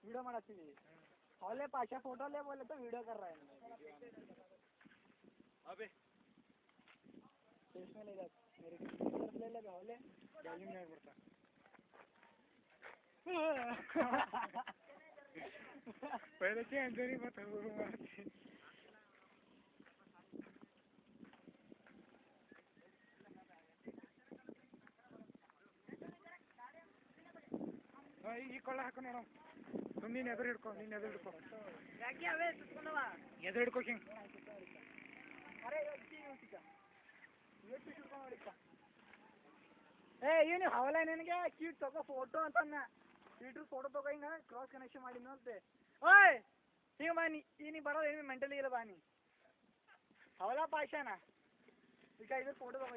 video ಮಾಡತ್ತೀವಿ ಅವಲೇ Pasha photo ले बोले तो वीडियो कर रहा है अबे इसमें ले जा मेरे तरफ ले लगा ಅವಲೇ वॉल्यूम नहीं बढ़ता पहले क्या अंदर ही बता वो मारती ಈ ಕೊಳ್ಳ ಹಾಕು ನೋಡು ನೀನು ಎದುರು ಹಿಡ್ಕೊ ಯಾಕೆ ಅವೇ ಸುತ್ಕೊಂಡವ ಎದುರು ಹಿಡ್ಕೊ ಹಿಂಗೆ ಅರೆ ಏ ಏನು ಹವಲ ನಿನಗೆ ಕೀಟ್ ತಗೋ ಫೋಟೋ ಅಂತನ್ನ ಕೀಟ್ರು ಫೋಟೋ ತಗೋ ಹಿಂಗೆ ಕ್ರಾಸ್ ಕನೆಕ್ಷನ್ ಮಾಡಿದ್ನು ಅಂತೆ ಓಯ್ ಹಿಂಗೆ ಬಾ ನೀ ಬರೋದು ಏನು ಮೆಂಟಲಿ ಇಲ್ಲ ಬಾ ನೀ ಹವಲ ಪಾಷಾನ ಈಗ ಇದ್ರ ಫೋಟೋ ತಗೋ